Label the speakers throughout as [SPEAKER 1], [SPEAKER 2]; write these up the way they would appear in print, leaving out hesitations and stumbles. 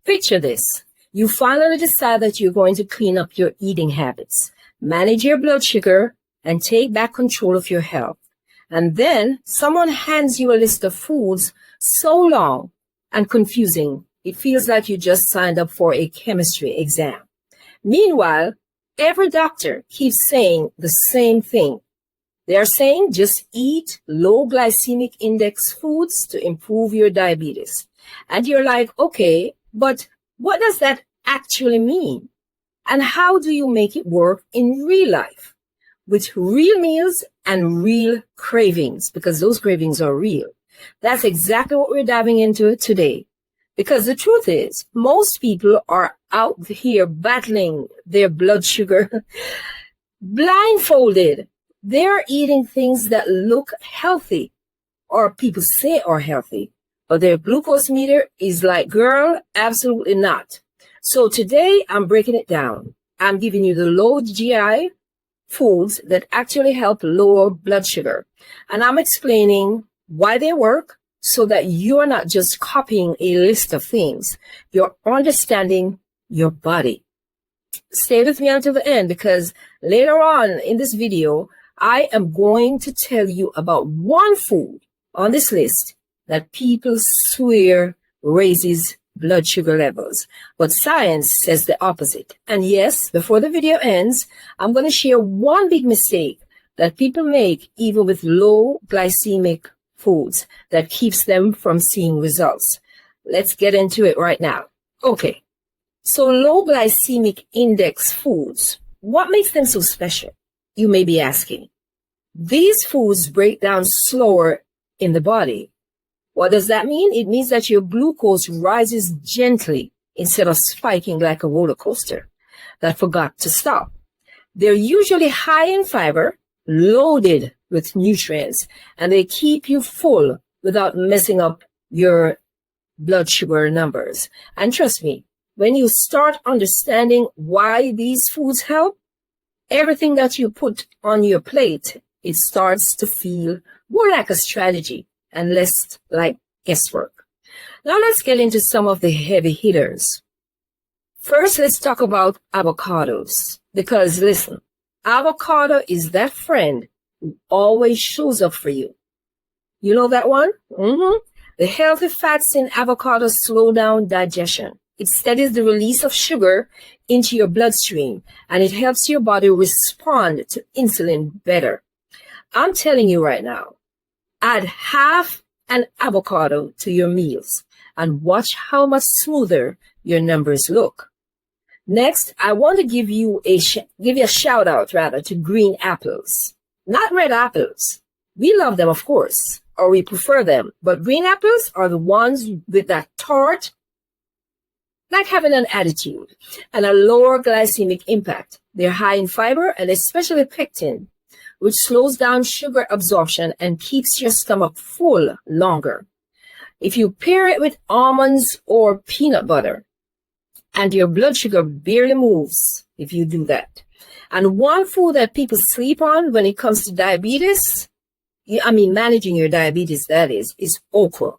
[SPEAKER 1] Picture this. You finally decide that you're going to clean up your eating habits, manage your blood sugar, and take back control of your health. And then someone hands you a list of foods so long and confusing, it feels like you just signed up for a chemistry exam. Meanwhile, every doctor keeps saying the same thing. They are saying just eat low glycemic index foods to improve your diabetes. And you're like, okay, but what does that actually mean? And how do you make it work in real life with real meals and real cravings? Because those cravings are real. That's exactly what we're diving into today. Because the truth is, most people are out here battling their blood sugar blindfolded. They're eating things that look healthy, or people say are healthy, but their glucose meter is like, girl, absolutely not. So today I'm breaking it down. I'm giving you the low GI foods that actually help lower blood sugar. And I'm explaining why they work so that you're not just copying a list of things. You're understanding your body. Stay with me until the end, because later on in this video, I am going to tell you about one food on this list that people swear raises blood sugar levels, but science says the opposite. And yes, before the video ends, I'm going to share one big mistake that people make even with low glycemic foods that keeps them from seeing results. Let's get into it right now. Okay, so low glycemic index foods, what makes them so special? You may be asking. These foods break down slower in the body. What does that mean? It means that your glucose rises gently instead of spiking like a roller coaster that forgot to stop. They're usually high in fiber, loaded with nutrients, and they keep you full without messing up your blood sugar numbers. And trust me, when you start understanding why these foods help, everything that you put on your plate, it starts to feel more like a strategy and less like guesswork. Now let's get into some of the heavy hitters. First, let's talk about avocados. Because listen, avocado is that friend who always shows up for you. You know that one? The healthy fats in avocados slow down digestion. It steadies the release of sugar into your bloodstream, and it helps your body respond to insulin better. I'm telling you right now, add half an avocado to your meals and watch how much smoother your numbers look. Next, I want to give you a shout out to green apples, not red apples. We love them, of course, or we prefer them, but green apples are the ones with that tart, like having an attitude, and a lower glycemic impact. They're high in fiber and especially pectin, which slows down sugar absorption and keeps your stomach full longer. If you pair it with almonds or peanut butter, and your blood sugar barely moves if you do that. And one food that people sleep on when it comes to diabetes, managing your diabetes, that is okra.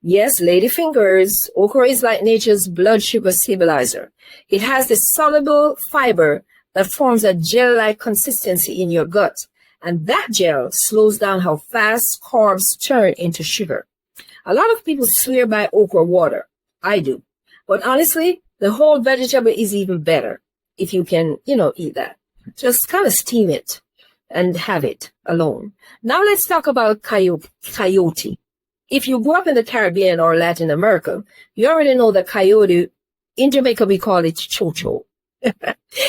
[SPEAKER 1] Yes, ladyfingers, okra is like nature's blood sugar stabilizer. It has the soluble fiber that forms a gel-like consistency in your gut. And that gel slows down how fast carbs turn into sugar. A lot of people swear by okra water. I do. But honestly, the whole vegetable is even better if you can, eat that. Just kind of steam it and have it alone. Now let's talk about chayote. If you grew up in the Caribbean or Latin America, you already know that chayote, in Jamaica we call it Cho-Cho.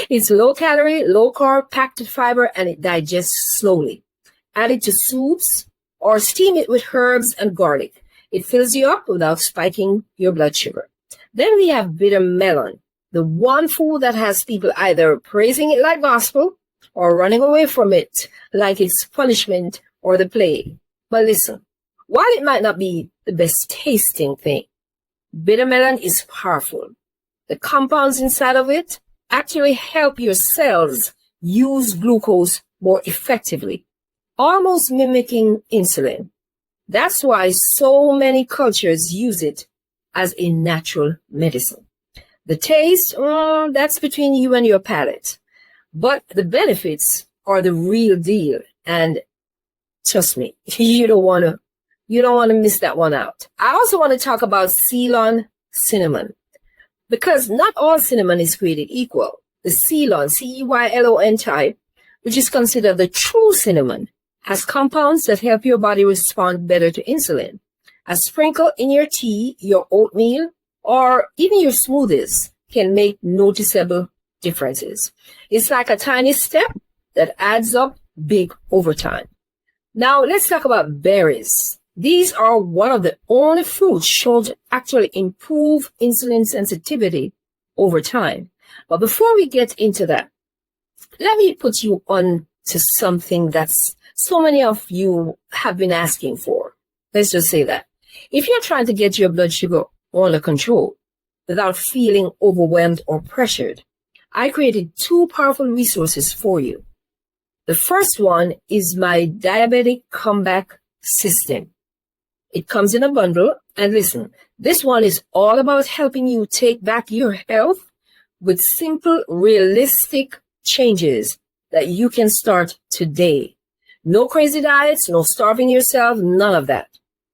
[SPEAKER 1] It's low calorie, low carb, packed with fiber, and it digests slowly. Add it to soups or steam it with herbs and garlic. It fills you up without spiking your blood sugar. Then we have bitter melon, the one food that has people either praising it like gospel or running away from it like it's punishment or the plague. But listen, while it might not be the best tasting thing, bitter melon is powerful. The compounds inside of it actually help your cells use glucose more effectively, almost mimicking insulin. That's why so many cultures use it as a natural medicine. The taste, that's between you and your palate. But the benefits are the real deal. And trust me, you don't want to miss that one out. I also want to talk about Ceylon cinnamon, because not all cinnamon is created equal. The Ceylon, Ceylon type, which is considered the true cinnamon, has compounds that help your body respond better to insulin. A sprinkle in your tea, your oatmeal, or even your smoothies can make noticeable differences. It's like a tiny step that adds up big over time. Now, let's talk about berries. These are one of the only fruits shown to actually improve insulin sensitivity over time. But before we get into that, let me put you on to something that's so many of you have been asking for. Let's just say that. If you're trying to get your blood sugar under control without feeling overwhelmed or pressured, I created 2 powerful resources for you. The first one is my Diabetic Comeback System. It comes in a bundle, and listen, this one is all about helping you take back your health with simple, realistic changes that you can start today. No crazy diets, no starving yourself, none of that.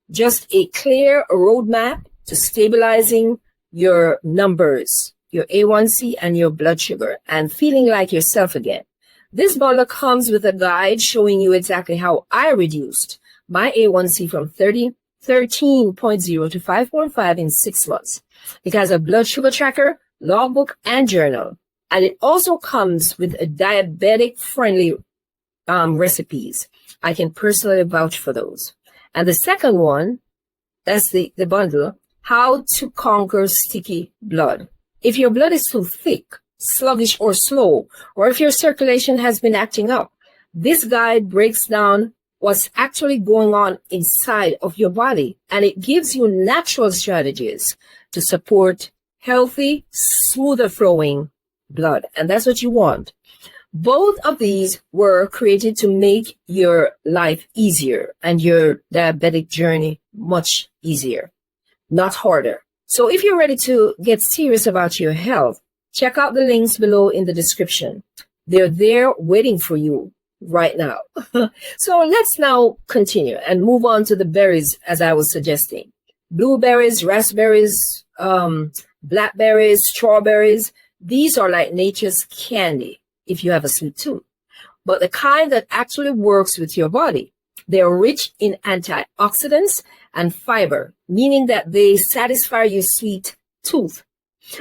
[SPEAKER 1] Just a clear roadmap to stabilizing your numbers, your A1C and your blood sugar, and feeling like yourself again. This bundle comes with a guide showing you exactly how I reduced my A1C from 13.0 to 5.5 in 6 months. It has a blood sugar tracker, logbook, and journal. And it also comes with a diabetic-friendly recipes. I can personally vouch for those. And the second one, that's the bundle, How to Conquer Sticky Blood. If your blood is too thick, sluggish, or slow, or if your circulation has been acting up, this guide breaks down what's actually going on inside of your body, and it gives you natural strategies to support healthy, smoother flowing blood. And that's what you want. Both of these were created to make your life easier and your diabetic journey much easier, not harder. So if you're ready to get serious about your health, check out the links below in the description. They're there waiting for you right now. So let's now continue and move on to the berries, as I was suggesting. Blueberries, raspberries, blackberries, strawberries. These are like nature's candy if you have a sweet tooth, but the kind that actually works with your body. They are rich in antioxidants and fiber, meaning that they satisfy your sweet tooth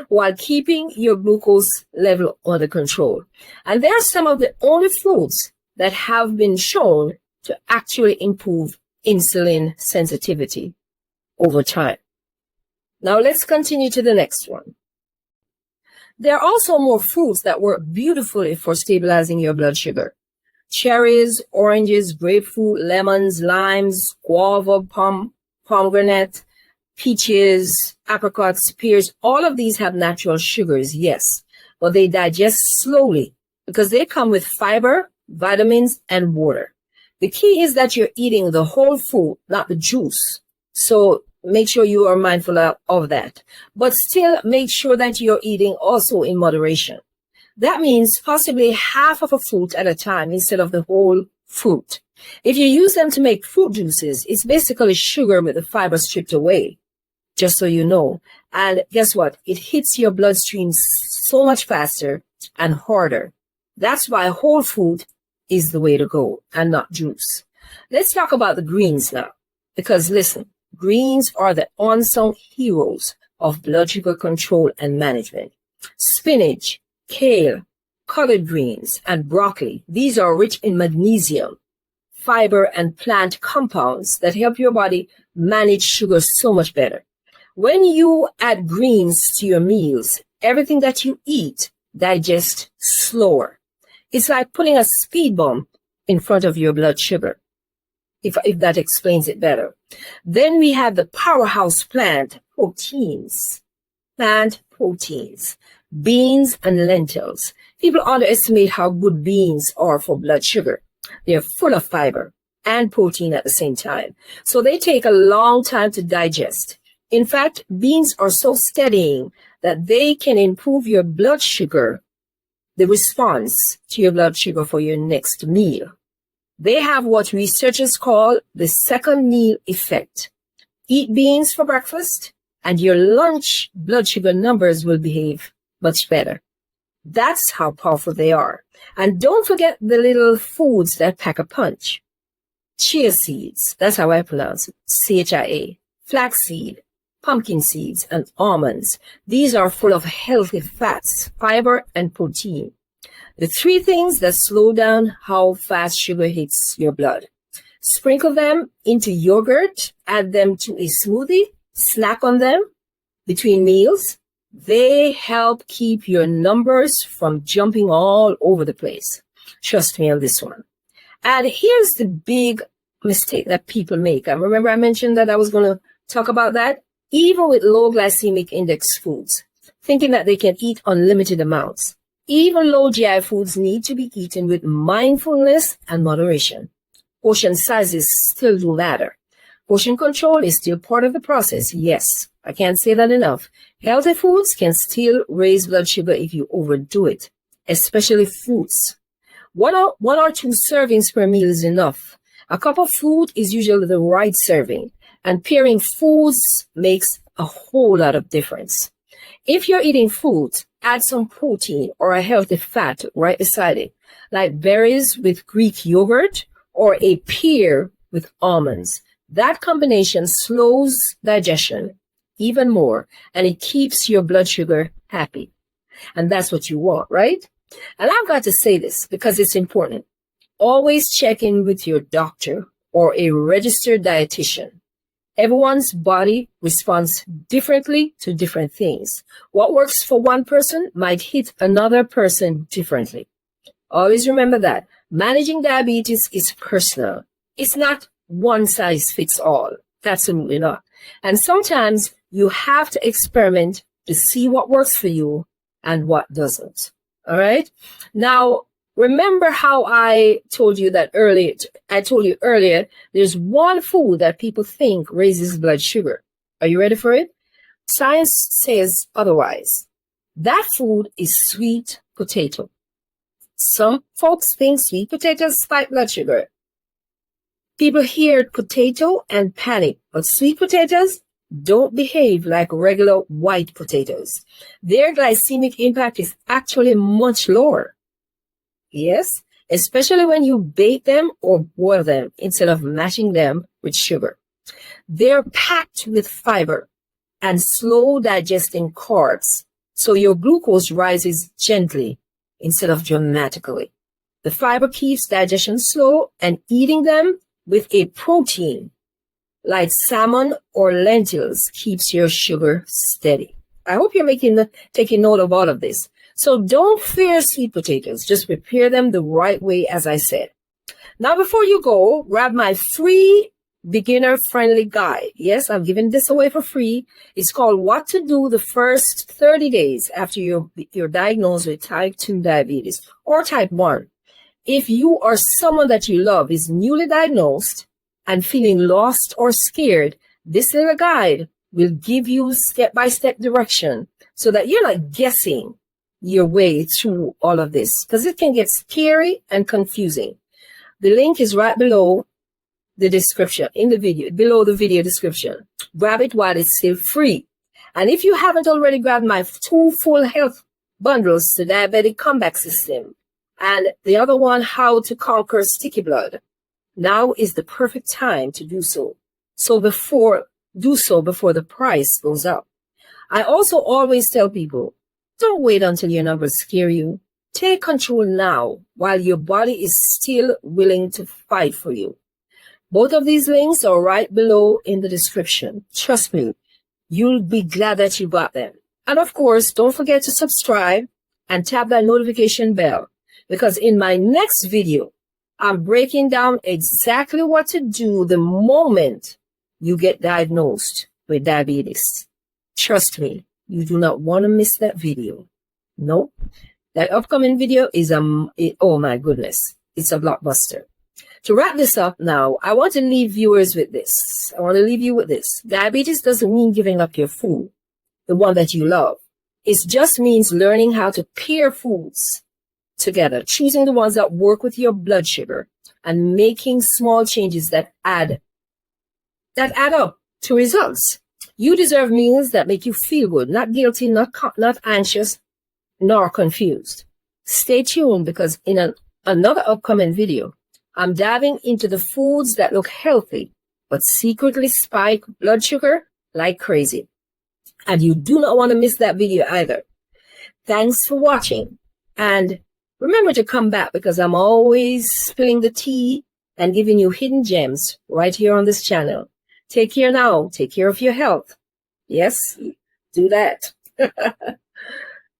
[SPEAKER 1] while keeping your glucose level under control. And they are some of the only foods that have been shown to actually improve insulin sensitivity over time. Now let's continue to the next one. There are also more fruits that work beautifully for stabilizing your blood sugar. Cherries, oranges, grapefruit, lemons, limes, guava, pomegranate, peaches, apricots, pears. All of these have natural sugars, yes, but they digest slowly because they come with fiber, vitamins, and water. The key is that you're eating the whole fruit, not the juice. So make sure you are mindful of that. But still make sure that you're eating also in moderation. That means possibly half of a fruit at a time instead of the whole fruit. If you use them to make fruit juices, it's basically sugar with the fiber stripped away, just so you know. And guess what? It hits your bloodstream so much faster and harder. That's why whole fruit is the way to go and not juice. Let's talk about the greens now, because listen, greens are the unsung heroes of blood sugar control and management. Spinach, kale, collard greens, and broccoli. These are rich in magnesium, fiber, and plant compounds that help your body manage sugar so much better. When you add greens to your meals, everything that you eat digests slower. It's like putting a speed bump in front of your blood sugar, if that explains it better. Then we have the powerhouse plant proteins, beans and lentils. People underestimate how good beans are for blood sugar. They're full of fiber and protein at the same time. So they take a long time to digest. In fact, beans are so steadying that they can improve your blood sugar, the response to your blood sugar for your next meal. They have what researchers call the second meal effect. Eat beans for breakfast, and your lunch blood sugar numbers will behave much better. That's how powerful they are. And don't forget the little foods that pack a punch. Chia seeds, that's how I pronounce it, chia, flaxseed, pumpkin seeds, and almonds. These are full of healthy fats, fiber, and protein. The three things that slow down how fast sugar hits your blood. Sprinkle them into yogurt, add them to a smoothie, snack on them between meals. They help keep your numbers from jumping all over the place. Trust me on this one. And here's the big mistake that people make. I remember I mentioned that I was going to talk about that. Even with low glycemic index foods, thinking that they can eat unlimited amounts. Even low GI foods need to be eaten with mindfulness and moderation. Portion sizes still do matter. Portion control is still part of the process. Yes, I can't say that enough. Healthy foods can still raise blood sugar if you overdo it, especially fruits. One or two servings per meal is enough. A cup of fruit is usually the right serving, and pairing foods makes a whole lot of difference. If you're eating fruit, add some protein or a healthy fat right beside it, like berries with Greek yogurt or a pear with almonds. That combination slows digestion even more, and it keeps your blood sugar happy. And that's what you want, right? And I've got to say this because it's important. Always check in with your doctor or a registered dietitian. Everyone's body responds differently to different things. What works for one person might hit another person differently. Always remember that. Managing diabetes is personal. It's not one size fits all. Absolutely not. And sometimes you have to experiment to see what works for you and what doesn't. All right. Now, remember how I told you that earlier? I told you earlier, there's one food that people think raises blood sugar. Are you ready for it? Science says otherwise. That food is sweet potato. Some folks think sweet potatoes spike blood sugar. People hear potato and panic, but sweet potatoes don't behave like regular white potatoes. Their glycemic impact is actually much lower. Yes, especially when you bake them or boil them instead of mashing them with sugar. They're packed with fiber and slow digesting carbs, so your glucose rises gently instead of dramatically. The fiber keeps digestion slow, and eating them with a protein like salmon or lentils keeps your sugar steady. I hope you're taking note of all of this. So don't fear sweet potatoes. Just prepare them the right way, as I said. Now, before you go, grab my free beginner-friendly guide. Yes, I'm giving this away for free. It's called What to Do the First 30 Days After you're diagnosed with type 2 diabetes or type 1. If you or someone that you love is newly diagnosed and feeling lost or scared, this little guide will give you step-by-step direction so that you're not guessing your way through all of this, because it can get scary and confusing. The link is right below the description, in the video, below the video description. Grab it while it's still free. And if you haven't already grabbed my 2 full health bundles, the Diabetic Comeback System, and the other one, How to Conquer Sticky Blood, now is the perfect time to do so. Do so before the price goes up. I also always tell people, don't wait until your numbers scare you. Take control now while your body is still willing to fight for you. Both of these links are right below in the description. Trust me, you'll be glad that you got them. And of course, don't forget to subscribe and tap that notification bell, because in my next video, I'm breaking down exactly what to do the moment you get diagnosed with diabetes. Trust me, you do not want to miss that video. Nope. That upcoming video is oh my goodness, it's a blockbuster. To wrap this up now, I want to leave viewers with this. I want to leave you with this. Diabetes doesn't mean giving up your food, the one that you love. It just means learning how to pair foods together, choosing the ones that work with your blood sugar, and making small changes that add up to results. You deserve meals that make you feel good, not guilty, not anxious, nor confused. Stay tuned, because in another upcoming video, I'm diving into the foods that look healthy but secretly spike blood sugar like crazy. And you do not want to miss that video either. Thanks for watching. And remember to come back, because I'm always spilling the tea and giving you hidden gems right here on this channel. Take care now. Take care of your health. Yes, do that.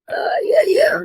[SPEAKER 1] Yeah.